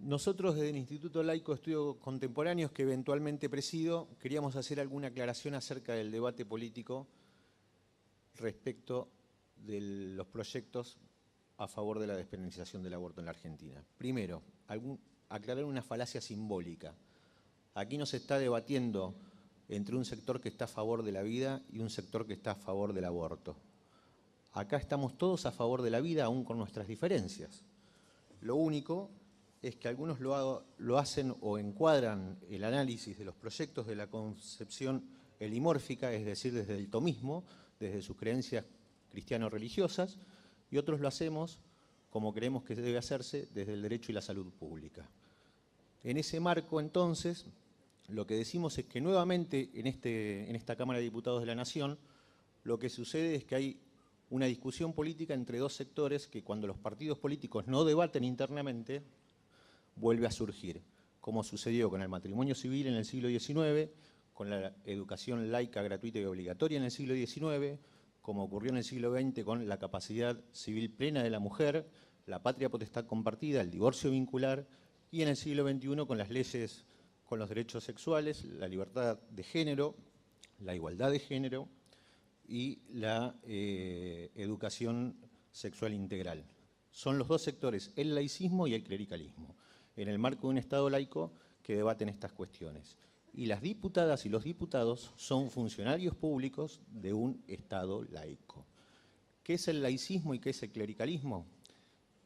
Nosotros desde el Instituto Laico de Estudios Contemporáneos, que eventualmente presido, queríamos hacer alguna aclaración acerca del debate político respecto de los proyectos a favor de la despenalización del aborto en la Argentina. Primero, aclarar una falacia simbólica. Aquí no se está debatiendo entre un sector que está a favor de la vida y un sector que está a favor del aborto. Acá estamos todos a favor de la vida, aún con nuestras diferencias. Lo único es que algunos lo hacen o encuadran el análisis de los proyectos de la concepción helimórfica, es decir, desde el tomismo, desde sus creencias cristiano-religiosas, y otros lo hacemos como creemos que debe hacerse desde el derecho y la salud pública. En ese marco, entonces, lo que decimos es que nuevamente en esta Cámara de Diputados de la Nación, lo que sucede es que hay una discusión política entre dos sectores que cuando los partidos políticos no debaten internamente, vuelve a surgir, como sucedió con el matrimonio civil en el siglo XIX, con la educación laica gratuita y obligatoria en el siglo XIX, como ocurrió en el siglo XX con la capacidad civil plena de la mujer, la patria potestad compartida, el divorcio vincular, y en el siglo XXI con las leyes, con los derechos sexuales, la libertad de género, la igualdad de género y la educación sexual integral. Son los dos sectores, el laicismo y el clericalismo, en el marco de un Estado laico que debaten estas cuestiones. Y las diputadas y los diputados son funcionarios públicos de un Estado laico. ¿Qué es el laicismo y qué es el clericalismo?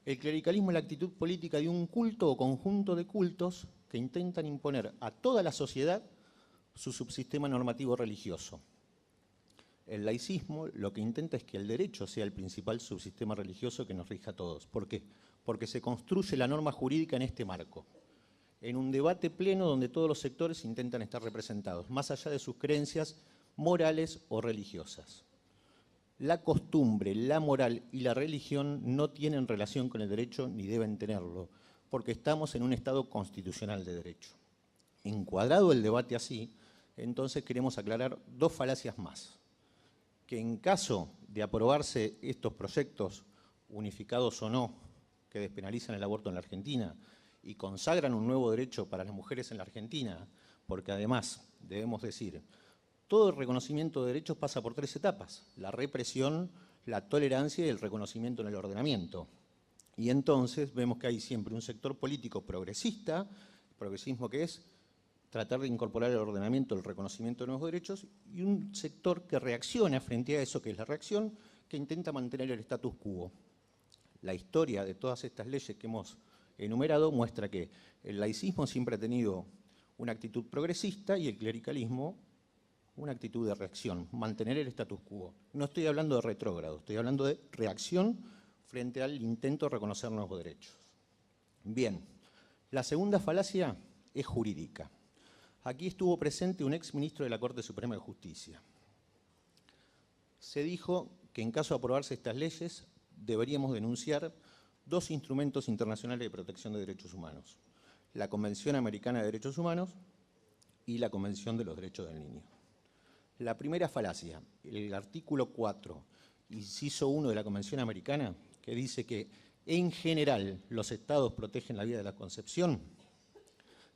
El clericalismo es la actitud política de un culto o conjunto de cultos que intentan imponer a toda la sociedad su subsistema normativo religioso. El laicismo lo que intenta es que el derecho sea el principal subsistema religioso que nos rija a todos. ¿Por qué? Porque se construye la norma jurídica en este marco, en un debate pleno donde todos los sectores intentan estar representados, más allá de sus creencias morales o religiosas. La costumbre, la moral y la religión no tienen relación con el derecho ni deben tenerlo, porque estamos en un Estado constitucional de derecho. Encuadrado el debate así, entonces queremos aclarar dos falacias más. Que en caso de aprobarse estos proyectos, unificados o no, que despenalizan el aborto en la Argentina y consagran un nuevo derecho para las mujeres en la Argentina, porque además, debemos decir, todo el reconocimiento de derechos pasa por tres etapas: la represión, la tolerancia y el reconocimiento en el ordenamiento. Y entonces vemos que hay siempre un sector político progresista, progresismo que es tratar de incorporar el ordenamiento, el reconocimiento de nuevos derechos, y un sector que reacciona frente a eso, que es la reacción, que intenta mantener el status quo. La historia de todas estas leyes que hemos enumerado muestra que el laicismo siempre ha tenido una actitud progresista y el clericalismo una actitud de reacción, mantener el status quo. No estoy hablando de retrógrado, estoy hablando de reacción frente al intento de reconocer nuevos derechos. Bien, la segunda falacia es jurídica. Aquí estuvo presente un exministro de la Corte Suprema de Justicia. Se dijo que en caso de aprobarse estas leyes deberíamos denunciar dos instrumentos internacionales de protección de derechos humanos: la Convención Americana de Derechos Humanos y la Convención de los Derechos del Niño. La primera falacia, el artículo 4, inciso 1 de la Convención Americana, que dice que en general los estados protegen la vida de la concepción,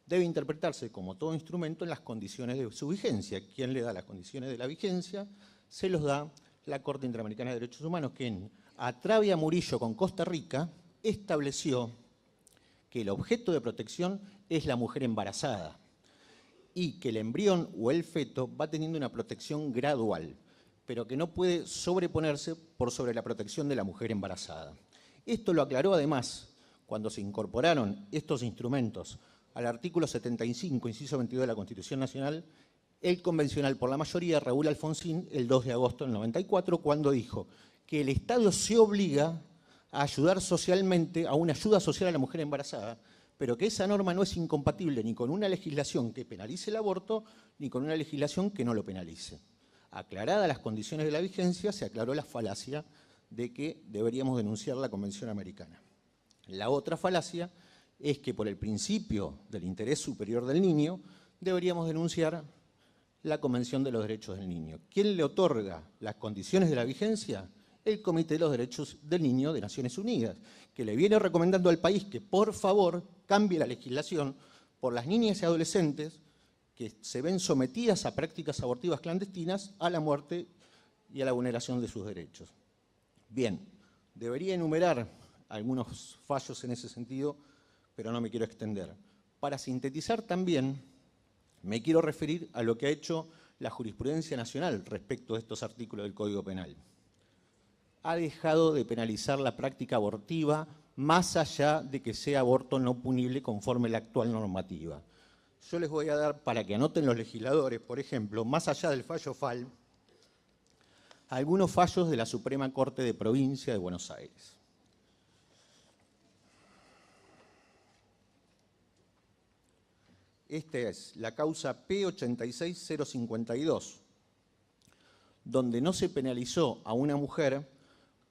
debe interpretarse como todo instrumento en las condiciones de su vigencia. ¿Quién le da las condiciones de la vigencia? Se los da la Corte Interamericana de Derechos Humanos, que en Atravia Murillo con Costa Rica estableció que el objeto de protección es la mujer embarazada y que el embrión o el feto va teniendo una protección gradual, pero que no puede sobreponerse por sobre la protección de la mujer embarazada. Esto lo aclaró además cuando se incorporaron estos instrumentos al artículo 75, inciso 22 de la Constitución Nacional, el convencional por la mayoría, Raúl Alfonsín, el 2 de agosto del 94, cuando dijo que el Estado se obliga a ayudar socialmente, a una ayuda social a la mujer embarazada, pero que esa norma no es incompatible ni con una legislación que penalice el aborto, ni con una legislación que no lo penalice. Aclaradas las condiciones de la vigencia, se aclaró la falacia de que deberíamos denunciar la Convención Americana. La otra falacia es que por el principio del interés superior del niño deberíamos denunciar la Convención de los Derechos del Niño. ¿Quién le otorga las condiciones de la vigencia? el Comité de los Derechos del Niño de Naciones Unidas, que le viene recomendando al país que por favor cambie la legislación por las niñas y adolescentes que se ven sometidas a prácticas abortivas clandestinas, a la muerte y a la vulneración de sus derechos. Bien, debería enumerar algunos fallos en ese sentido, pero no me quiero extender. Para sintetizar también, me quiero referir a lo que ha hecho la jurisprudencia nacional respecto a estos artículos del Código Penal. Ha dejado de penalizar la práctica abortiva más allá de que sea aborto no punible conforme la actual normativa. Yo les voy a dar, para que anoten los legisladores, por ejemplo, más allá del fallo FAL, algunos fallos de la Suprema Corte de Provincia de Buenos Aires. Esta es la causa P86052, donde no se penalizó a una mujer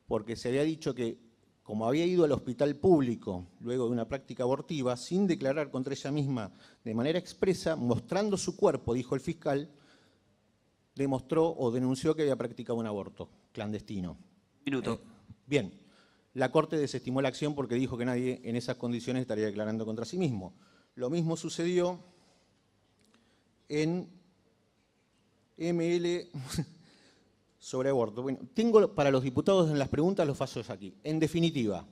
porque se había dicho que, como había ido al hospital público luego de una práctica abortiva, sin declarar contra ella misma de manera expresa, mostrando su cuerpo, dijo el fiscal, demostró o denunció que había practicado un aborto clandestino. Minuto. Bien, la Corte desestimó la acción porque dijo que nadie en esas condiciones estaría declarando contra sí mismo. Lo mismo sucedió en ML sobre aborto. Bueno, tengo para los diputados en las preguntas los fallos aquí. En definitiva,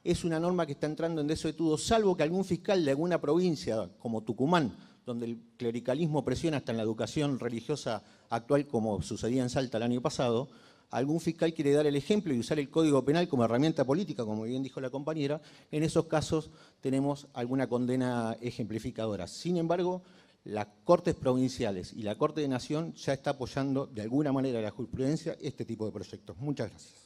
es una norma que está entrando en desuetudo, salvo que algún fiscal de alguna provincia, como Tucumán, donde el clericalismo presiona hasta en la educación religiosa actual, como sucedía en Salta el año pasado, algún fiscal quiere dar el ejemplo y usar el Código Penal como herramienta política, como bien dijo la compañera. En esos casos tenemos alguna condena ejemplificadora. Sin embargo, las Cortes Provinciales y la Corte de Nación ya está apoyando de alguna manera la jurisprudencia este tipo de proyectos. Muchas gracias.